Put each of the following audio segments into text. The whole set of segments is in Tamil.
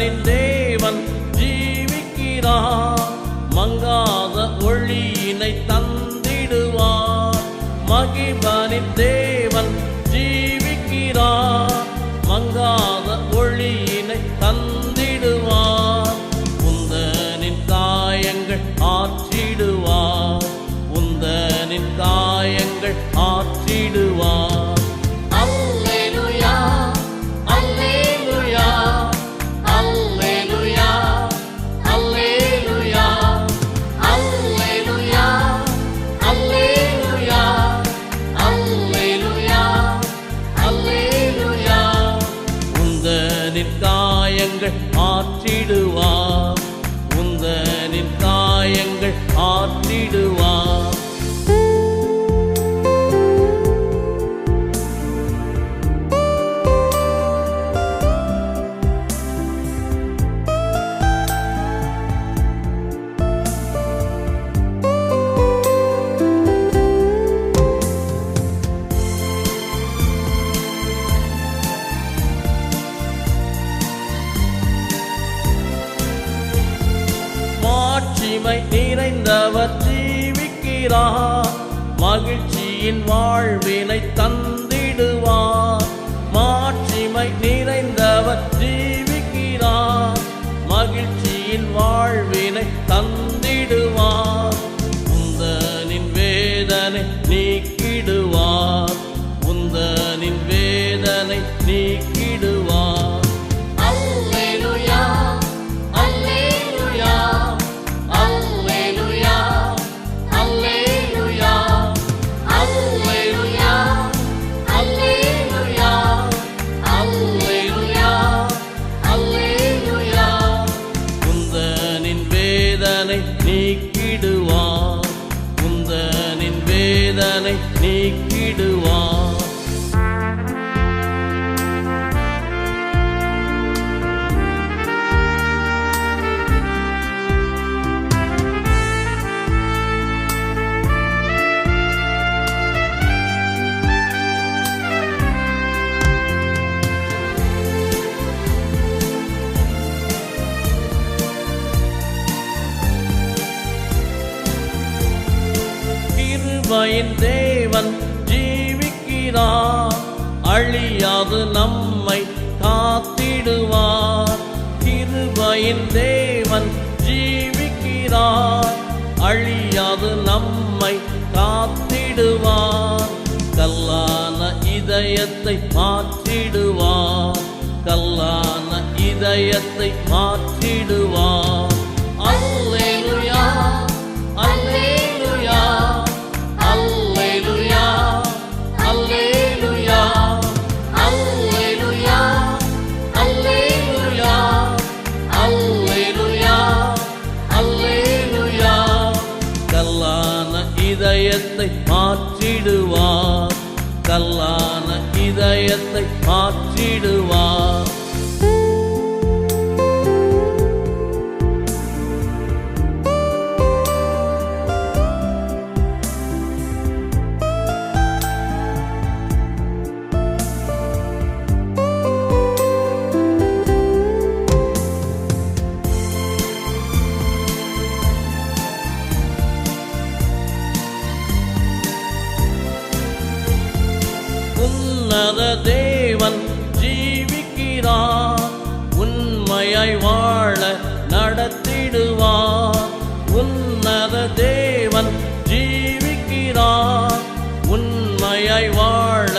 மகிபனின் தேவன் ஜீவிக்கிறார், மங்காத ஒளியினை தந்திடுவார். மகிபனின் தேவன் ஜீவிக்கிறார், மங்காத ஒளியினை தந்திடுவார். உந்தனின் காயங்கள் ஆற்றிடுவார், உந்தனின் காயங்கள் ஆற்றிடுவார். அல்லேலூயா அல்லேலூயா அல்லேலூயா அல்லேலூயா அல்லேலூயா அல்லேலூயா அல்லேலூயா அல்லேலூயா. உந்தனின் காயங்கள் ஆற்றிடுவார், உந்தனின் காயங்கள் ஆற்றிடுவார். மாட்சிமை நிறைந்தவர் ஜீவிக்கிறார், மகிழ்ச்சியின் வாழ்வினை தந்திடுவார். மாட்சிமை நிறைந்தவர் ஜீவிக்கிறார், மகிழ்ச்சியின் வாழ்வினை தந்திடுவார். உந்தனின் வேதனை நீக்கிடுவார், உந்தனின் வேதனை நீக்கிடுவார். அல்லேலூயா அல்லேலூயா அல்லேலூயா அல்லேலூயா அல்லேலூயா அல்லேலூயா அல்லேலூயா அல்லேலூயா. உந்தனின் வேதனை நீக்கிடுவார், உந்தனின் வேதனை நீக்கிடுவார். கிருபையின் தேவன் ஜீவிக்கிறார், அழியாது நம்மை காத்திடுவார். கிருபையின் தேவன் ஜீவிக்கிறார், அழியாது நம்மை காத்திடுவார். கல்லான இதயத்தை மாற்றிடுவார், கல்லான இதயத்தை மாற்றிடுவார். அல்லேலூயா அல்லேலூயா அல்லேலூயா அல்லேலூயா அல்லேலூயா அல்லேலூயா அல்லேலூயா அல்லேலூயா. கல்லான இதயத்தை மாற்றிடுவார், கல்லான இதயத்தை மாற்றிடுவார். உன்னத தேவன் ஜீவிக்கிறார், உண்மையாய் வாழ நடத்திடுவார். உன்னத தேவன் ஜீவிக்கிறார், உண்மையாய் வாழ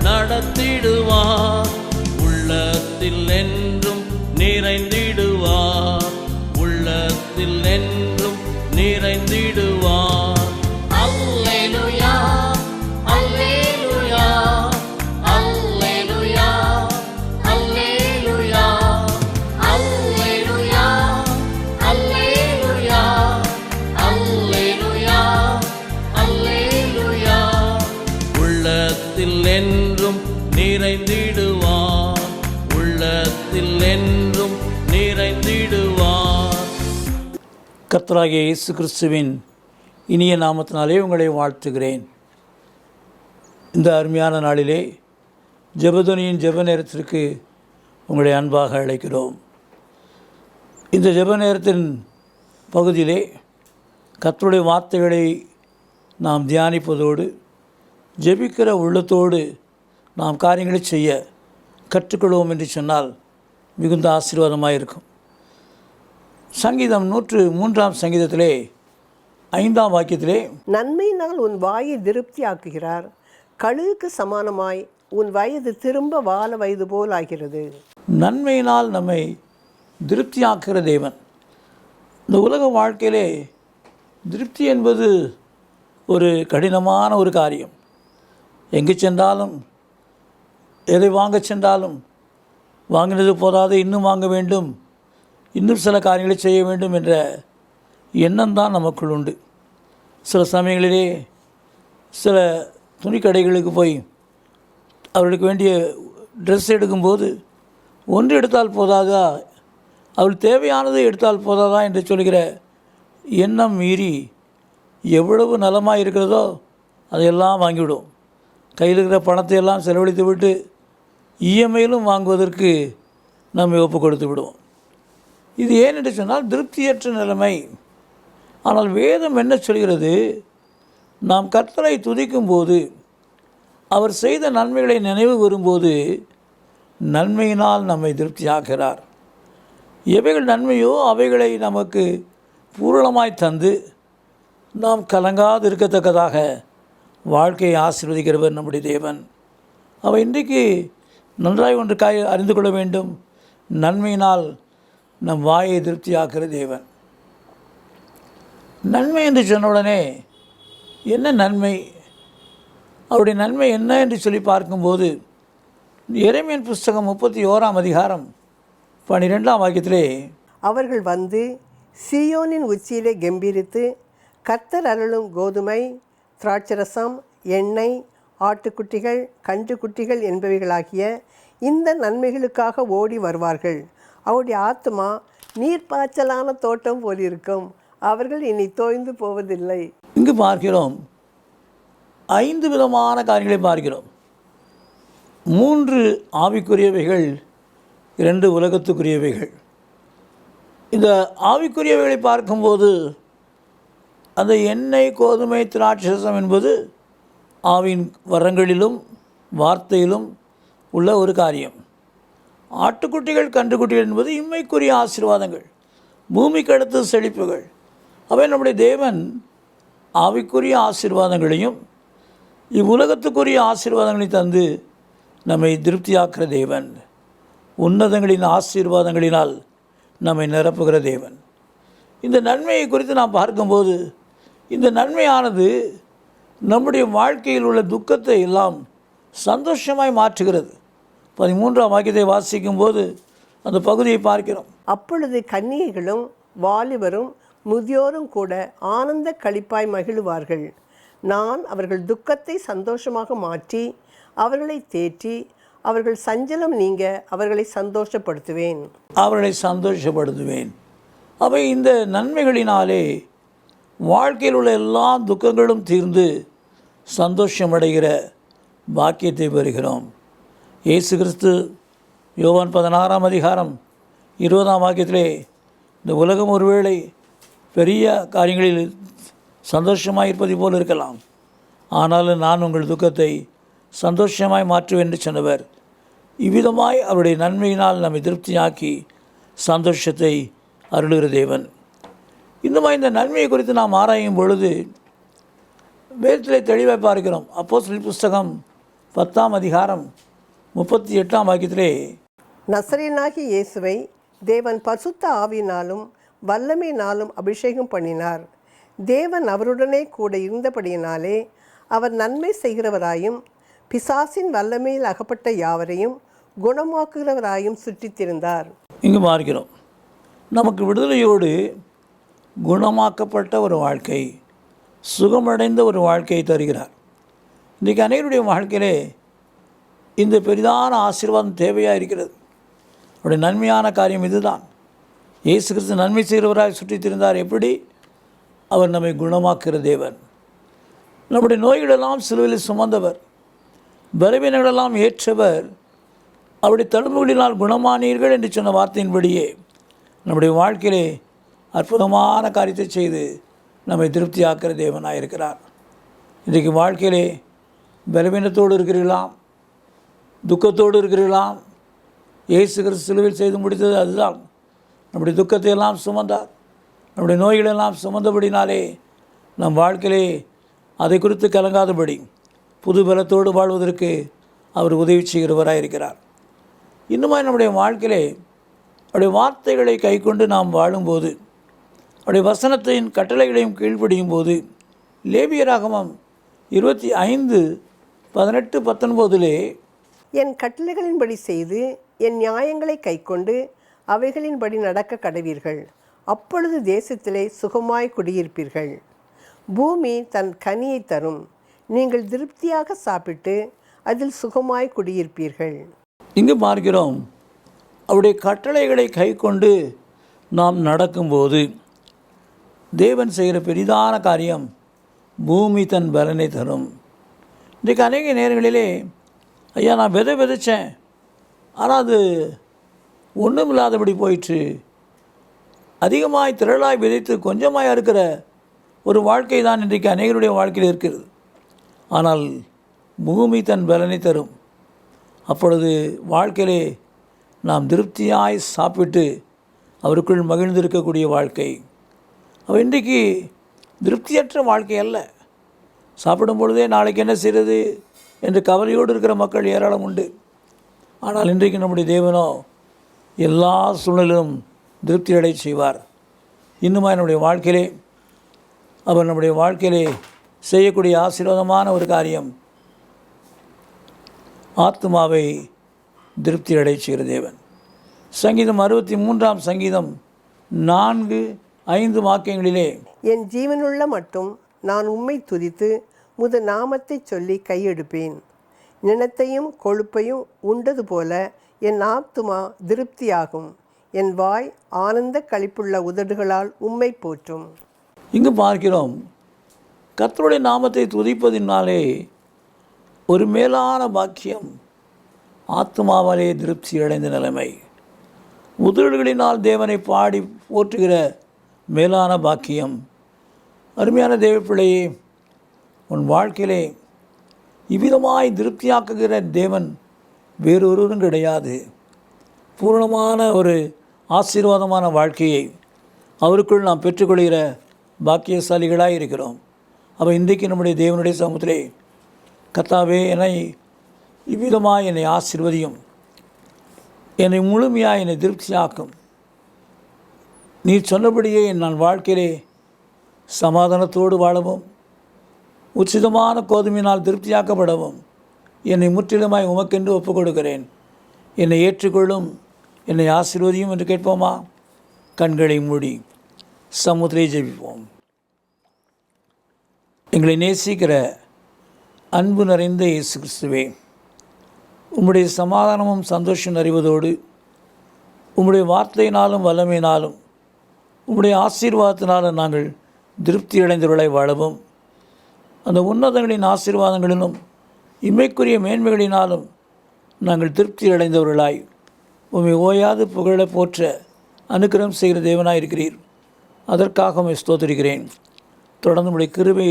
நடத்திடுவார். உள்ளத்தில் என்றும் நிறைந்திடுவார், உள்ளத்தில் என்றும் நிறைந்திடுவார். அல்லேலூயா அல்லேலூயா அல்லேலூயா அல்லேலூயா அல்லேலூயா அல்லேலூயா அல்லேலூயா அல்லேலூயா. உள்ளத்தில் என்றும் நிறைந்திடுவார், உள்ளத்தில் என்றும் நிறைந்திடுவார். கர்த்தராகிய இயேசு கிறிஸ்துவின் இனிய நாமத்தினாலே உங்களை வாழ்த்துகிறேன். இந்த அருமையான நாளிலே ஜெபதுனியின் ஜெப நேரத்திற்கு உங்களை அன்பாக அழைக்கிறோம். இந்த ஜெப நேரத்தின் பகுதியிலே கர்த்தருடைய வார்த்தைகளை நாம் தியானிப்பதோடு ஜெபிக்கிற உள்ளத்தோடு நாம் காரியங்களை செய்ய கற்றுக்கொள்வோம் என்று சொன்னால் மிகுந்த ஆசீர்வாதமாக இருக்கும். சங்கீதம் 103 சங்கீதத்திலே 5 வாக்கியத்திலே, நன்மையினால் உன் வாயை திருப்தியாக்குகிறார், கழுகுக்கு சமானமாய் உன் வயது திரும்ப வாழ வயது போல் ஆகிறது. நன்மையினால் நம்மை திருப்தியாக்குகிற தேவன். இந்த உலக வாழ்க்கையிலே திருப்தி என்பது ஒரு கடினமான ஒரு காரியம். எங்கு சென்றாலும், எதை வாங்க சென்றாலும், வாங்கினது போதாது, இன்னும் வாங்க வேண்டும், இன்னும் சில காரியங்களை செய்ய வேண்டும் என்ற எண்ணம் தான் நமக்குள் உண்டு. சில சமயங்களிலே சில துணிக்கடைகளுக்கு போய் அவர்களுக்கு வேண்டிய ட்ரெஸ் எடுக்கும்போது ஒன்று எடுத்தால் போதாதா, அவள் தேவையானது எடுத்தால் போதாதா என்று சொல்கிற எண்ணம் மீறி எவ்வளவு நலமாக இருக்கிறதோ அதையெல்லாம் வாங்கிவிடும். கையில் இருக்கிற பணத்தை எல்லாம் செலவழித்து விட்டு இஎம்ஐயிலும் வாங்குவதற்கு நம்ம ஒப்பு கொடுத்து விடுவோம். இது ஏன் என்று சொன்னால் திருப்தியற்ற நிலைமை. ஆனால் வேதம் என்ன சொல்கிறது? நாம் கர்த்தரை துதிக்கும்போது, அவர் செய்த நன்மைகளை நினைவு வரும்போது நன்மையினால் நம்மை திருப்தியாக்கிறார். எவைகள் நன்மையோ அவைகளை நமக்கு பூரணமாய் தந்து நாம் கலங்காது இருக்கத்தக்கதாக வாழ்க்கையை ஆசீர்வதிக்கிறவர் நம்முடைய தேவன். அவள் இன்றைக்கு நன்றாய் ஒன்று அறிந்து கொள்ள வேண்டும். நன்மையினால் நம் வாயை திருப்தியாக்குற தேவன். நன்மை என்று சொன்ன உடனே என்ன நன்மை, அவருடைய நன்மை என்ன என்று சொல்லி பார்க்கும்போது எரேமியன் புஸ்தகம் 31 அதிகாரம் 12 வாக்கியத்திலே, அவர்கள் வந்து சீயோனின் உச்சியிலே கம்பீரித்து கர்த்தர் அருளும் கோதுமை, திராட்சரசம், எண்ணெய், ஆட்டுக்குட்டிகள், கன்றுக்குட்டிகள் என்பவைகளாகிய இந்த நன்மைகளுக்காக ஓடி வருவார்கள். அவருடைய ஆத்மா நீர்ப்பாய்ச்சலான தோட்டம் போலிருக்கும், அவர்கள் இனி தோய்ந்து போவதில்லை. இங்கு பார்க்கிறோம் 5 விதமான காரியங்களை பார்க்கிறோம். 3 ஆவிக்குரியவைகள், 2 உலகத்துக்குரியவைகள். இந்த ஆவிக்குரியவைகளை பார்க்கும்போது அந்த எண்ணெய், கோதுமை, திராட்சரசம் என்பது ஆவின் வரங்களிலும் வார்த்தையிலும் உள்ள ஒரு காரியம். ஆட்டுக்குட்டிகள், கன்றுக்குட்டிகள் என்பது இம்மைக்குரிய ஆசீர்வாதங்கள், பூமிக்கு அடுத்த செழிப்புகள். அவை நம்முடைய தேவன் ஆவிக்குரிய ஆசீர்வாதங்களையும் இவ்வுலகத்துக்குரிய ஆசீர்வாதங்களையும் தந்து நம்மை திருப்தியாக்குற தேவன். உன்னதங்களின் ஆசீர்வாதங்களினால் நம்மை நிரப்புகிற தேவன். இந்த நன்மையை குறித்து நாம் பார்க்கும்போது இந்த நன்மையானது நம்முடைய வாழ்க்கையில் உள்ள துக்கத்தை எல்லாம் சந்தோஷமாய் மாற்றுகிறது. 13 வாக்கியத்தை வாசிக்கும்போது அந்த பகுதியை பார்க்கிறோம். அப்பொழுது கன்னிகைகளும் வாலிபரும் முதியோரும் கூட ஆனந்த களிப்பாய் மகிழுவார்கள். நான் அவர்கள் துக்கத்தை சந்தோஷமாக மாற்றி அவர்களை தேற்றி அவர்கள் சஞ்சலம் நீங்க அவர்களை சந்தோஷப்படுத்துவேன். அவை இந்த நன்மைகளினாலே வாழ்க்கையில் உள்ள எல்லா துக்கங்களும் தீர்ந்து சந்தோஷமடைகிற பாக்கியத்தை பெறுகிறோம். இயேசு கிறிஸ்து யோவான் 16 அதிகாரம் 20 வாக்கியத்திலே, இந்த உலகம் ஒருவேளை பெரிய காரியங்களில் சந்தோஷமாக இருப்பதை போல் இருக்கலாம், ஆனாலும் நான் உங்கள் துக்கத்தை சந்தோஷமாய் மாற்றுவேன் என்று சொன்னவர். இவ்விதமாய் அவருடைய நன்மையினால் நம்மை திருப்தியாக்கி சந்தோஷத்தை அருளுகிற தேவன். இன்னும் இந்த நன்மையை குறித்து நாம் ஆராயும் பொழுது வேதத்திலே தெளிவாக பார்க்கிறோம். அப்போஸ்தலர் புஸ்தகம் 10 அதிகாரம் 38 வாக்கியத்திலே, நசரேயனாகிய இயேசுவை தேவன் பரிசுத்த ஆவியினாலும் வல்லமையினாலும் அபிஷேகம் பண்ணினார். தேவன் அவருடனே கூட இருந்தபடியினாலே அவர் நன்மை செய்கிறவராயும் பிசாசின் வல்லமையில் அகப்பட்ட யாவரையும் குணமாக்குகிறவராயும் சுற்றித்திருந்தார். இங்கு பார்க்கிறோம், நமக்கு விடுதலையோடு குணமாக்கப்பட்ட ஒரு வாழ்க்கை, சுகமடைந்த ஒரு வாழ்க்கையை தருகிறார். இன்றைக்கு அனைவருடைய வாழ்க்கையிலே இந்த பெரிதான ஆசீர்வாதம் தேவையாக இருக்கிறது. அவருடைய நன்மையான காரியம் இதுதான். இயேசு கிறிஸ்து நன்மை செய்கிறவராய் சுற்றித்திருந்தார். எப்படி? அவர் நம்மை குணமாக்குகிற தேவன். நம்முடைய நோய்களெல்லாம் சிலுவையில் சுமந்தவர், பலவீனங்களெல்லாம் ஏற்றவர். அவருடைய தழும்புகளினால் குணமானீர்கள் என்று சொன்ன வார்த்தையின்படியே நம்முடைய வாழ்க்கையிலே அற்புதமான காரியத்தை செய்து நம்மை திருப்தியாக்கிற தேவனாக இருக்கிறார். இன்றைக்கு வாழ்க்கையிலே பலவீனத்தோடு இருக்கிறீர்களாம், துக்கத்தோடு இருக்கிறீர்களாம். இயேசு கிறிஸ்து சிலுவையில் செய்து முடித்தது அதுதான். நம்முடைய துக்கத்தை எல்லாம் சுமந்தார், நம்முடைய நோய்களெல்லாம் சுமந்தபடினாலே நம் வாழ்க்கையிலே அதை குறித்து கலங்காதபடி புது பலத்தோடு வாழ்வதற்கு அவர் உதவி செய்கிறவராக இருக்கிறார். இன்னுமாய் நம்முடைய வாழ்க்கையிலே அவருடைய வார்த்தைகளை கை கொண்டு நாம் வாழும்போது, அவருடைய வசனத்தின் கட்டளைகளையும் கீழ்ப்படியும் போது, லேவியராகமம் 25:18-19 என் கட்டளைகளின்படி செய்து என் நியாயங்களை கைக்கொண்டு அவைகளின்படி நடக்க கடவீர்கள். அப்பொழுது தேசத்திலே சுகமாய் குடியிருப்பீர்கள். பூமி தன் கனியை தரும். நீங்கள் திருப்தியாக சாப்பிட்டு அதில் சுகமாய் குடியிருப்பீர்கள். இங்கு பார்க்கிறோம், அவருடைய கட்டளைகளை கை கொண்டு நாம் நடக்கும்போது தேவன் செய்கிற பெரிதான காரியம், பூமி தன் பலனை தரும். இன்றைக்கு அநேக நேரங்களிலே, ஐயா நான் விதைச்சேன், ஆனால் அது ஒன்றும் இல்லாதபடி போயிற்று, அதிகமாய் திரளாய் விதைத்து கொஞ்சமாய் இருக்கிற ஒரு வாழ்க்கை தான் இன்றைக்கு அநேகருடைய வாழ்க்கையில் இருக்கிறது. ஆனால் பூமி தன் பலனை தரும். அப்பொழுது வாழ்க்கையிலே நாம் திருப்தியாய் சாப்பிட்டு அவருக்குள் மகிழ்ந்திருக்கக்கூடிய வாழ்க்கை. அவள் இன்றைக்கு திருப்தியற்ற வாழ்க்கை அல்ல. சாப்பிடும் பொழுதே நாளைக்கு என்ன செய்கிறது என்று கவலையோடு இருக்கிற மக்கள் ஏராளம் உண்டு. ஆனால் இன்றைக்கு நம்முடைய தேவனோ எல்லா சூழ்நிலையிலும் திருப்தி அடை செய்வார். இன்னுமா நம்முடைய வாழ்க்கையிலே அவர் நம்முடைய வாழ்க்கையிலே செய்யக்கூடிய ஆசீர்வாதமான ஒரு காரியம், ஆத்மாவை திருப்தி அடை செய்கிற தேவன். சங்கீதம் 63 சங்கீதம் 4-5 வாக்கியங்களிலே, என் ஜீவனுள்ள மட்டும் நான் உம்மை துதித்து முது நாமத்தை சொல்லி கையெடுப்பேன். நினத்தையும் கொழுப்பையும் உண்டது போல என் ஆத்துமா திருப்தியாகும். என் வாய் ஆனந்த களிப்புள்ள உதடுகளால் உம்மை போற்றும். இங்கு பார்க்கிறோம், கர்த்தருடைய நாமத்தை துதிப்பதினாலே ஒரு மேலான பாக்கியம், ஆத்மாவாலே திருப்தி அடைந்த நிலைமை, உதடுகளினால் தேவனை பாடி போற்றுகிற மேலான பாக்கியம். அருமையான தேவப்பிள்ளையே, உன் வாழ்க்கையிலே இவ்விதமாய் திருப்தியாக்குகிற தேவன் வேறொருவரும் கிடையாது. பூரணமான ஒரு ஆசீர்வாதமான வாழ்க்கையை அவருக்குள் நாம் பெற்றுக்கொள்கிற பாக்கியசாலிகளாக இருக்கிறோம். அப்போ இன்றைக்கு நம்முடைய தேவனுடைய சமூகத்திலே, கர்த்தாவே என்னை இவ்விதமாக என்னை ஆசீர்வதியும், என்னை முழுமையாக என்னை திருப்தியாக்கும், நீர் சொன்னபடியே நான் வாழ்க்கையிலே சமாதானத்தோடு வாழவும், உச்சிதமான கோதுமையினால் திருப்தியாக்கப்படவும் என்னை முற்றிலுமாய் உமக்கென்று ஒப்புக் கொடுக்கிறேன், என்னை ஏற்றுக்கொள்ளும், என்னை ஆசீர்வதியும் என்று கேட்போமா? கண்களை மூடி சமுத்திரை ஜெபிப்போம். எங்களை நேசிக்கிற அன்பு நிறைந்த இயேசு கிறிஸ்துவே, உம்முடைய சமாதானமும் சந்தோஷம் அறிவதோடு உம்முடைய வார்த்தையினாலும் வல்லமையினாலும் உம்முடைய ஆசீர்வாதத்தினாலும் நாங்கள் திருப்தி அடைந்தவர்களை வாழவும், அந்த உன்னதங்களின் ஆசீர்வாதங்களிலும் இம்மைக்குரிய மேன்மைகளினாலும் நாங்கள் திருப்தி அடைந்தவர்களாய் உம்மை ஓயாது புகழ போற்ற அனுக்கிரகம் செய்கிற தேவனாய் இருக்கிறீர். அதற்காக உம்மை ஸ்தோத்திரிக்கிறேன். தொடர்ந்து உம்முடைய கிருபை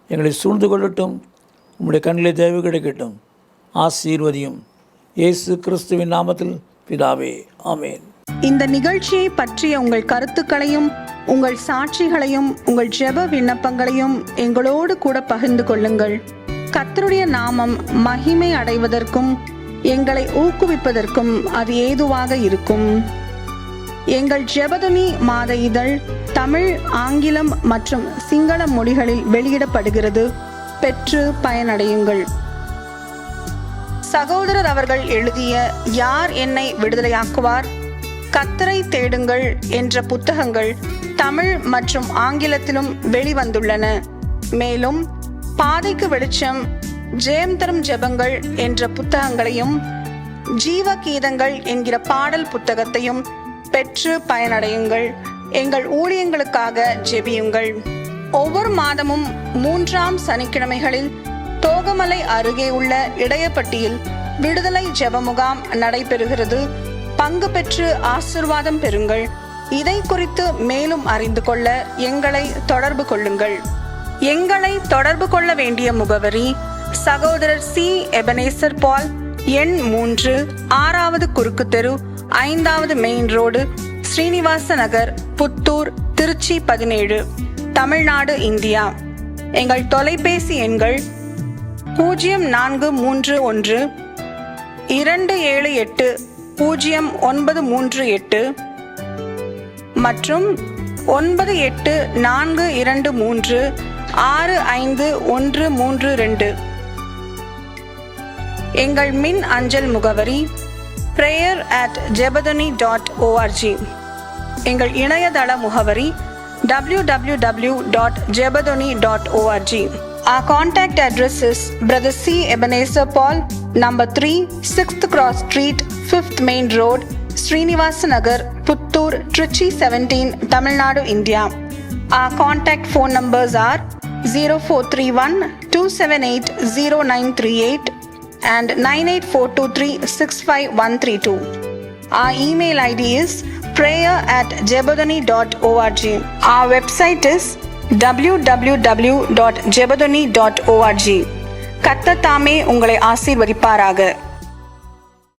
எங்களை சூழ்ந்து கொள்ளட்டும், உம்முடைய கண்களை தயவு கிடைக்கட்டும். ஆசீர்வதியும். இயேசு கிறிஸ்துவின் நாமத்தில் பிதாவே, ஆமேன். இந்த நிகழ்ச்சியை பற்றிய உங்கள் கருத்துக்களையும் உங்கள் சாட்சிகளையும் உங்கள் ஜெப விண்ணப்பங்களையும் எங்களோடு கூட பகிர்ந்து கொள்ளுங்கள். கர்த்தருடைய நாமம் மகிமை அடைவதற்கும் எங்களை ஊக்குவிப்பதற்கும் அது ஏதுவாக இருக்கும். எங்கள் ஜெபதுனி மாத இதழ் தமிழ், ஆங்கிலம் மற்றும் சிங்கள மொழிகளில் வெளியிடப்படுகிறது. பெற்று பயனடையுங்கள். சகோதரர் அவர்கள் எழுதிய யார் என்னை விடுதலையாக்குவார், கர்த்தரை தேடுங்கள் என்ற புத்தகங்கள் தமிழ் மற்றும் ஆங்கிலத்திலும் வெளிவந்துள்ளன. மேலும் பாதைக்கு வெளிச்சம், ஜெயம் தரும் ஜெபங்கள் என்ற புத்தகங்களையும் ஜீவ கீதங்கள் என்கிற பாடல் புத்தகத்தையும் பெற்று பயனடையுங்கள். எங்கள் ஊழியங்களுக்காக ஜெபியுங்கள். ஒவ்வொரு மாதமும் 3ஆம் சனிக்கிழமைகளில் தோகமலை அருகே உள்ள இடையப்பட்டியில் விடுதலை ஜெப முகாம் நடைபெறுகிறது. பங்கு பெற்று ஆசீர்வாதம் பெறுங்கள். இதை குறித்து மேலும் அறிந்து கொள்ள எங்களை தொடர்பு கொள்ளுங்கள். எங்களை தொடர்பு கொள்ள வேண்டிய முகவரி: சகோதரர் சி. எபனேசர் பால், எண் 3, 6வது குறுக்கு தெரு, 5வது மெயின் ரோடு, ஸ்ரீனிவாச நகர், புத்தூர், திருச்சி 17, தமிழ்நாடு, இந்தியா. எங்கள் தொலைபேசி எண்கள் 0431 278 0938 மற்றும் 9842365132. எங்கள் மின் அஞ்சல் முகவரி prayer@jebadani.org. எங்கள் இணையதள முகவரி www.jebadani.org. Our contact address is Brother C. Ebenezer Paul, number 3, 6th Cross Street, 5th Main Road, Srinivasa Nagar, Puttur, Trichy 17, Tamil Nadu, India. Our contact phone numbers are 0431 278 0938 and 98423 Our email ID is prayer@jebadani.org. Our website is www.jebadani.org. கர்த்தர் தாமே உங்களை ஆசீர்வதிப்பாராக.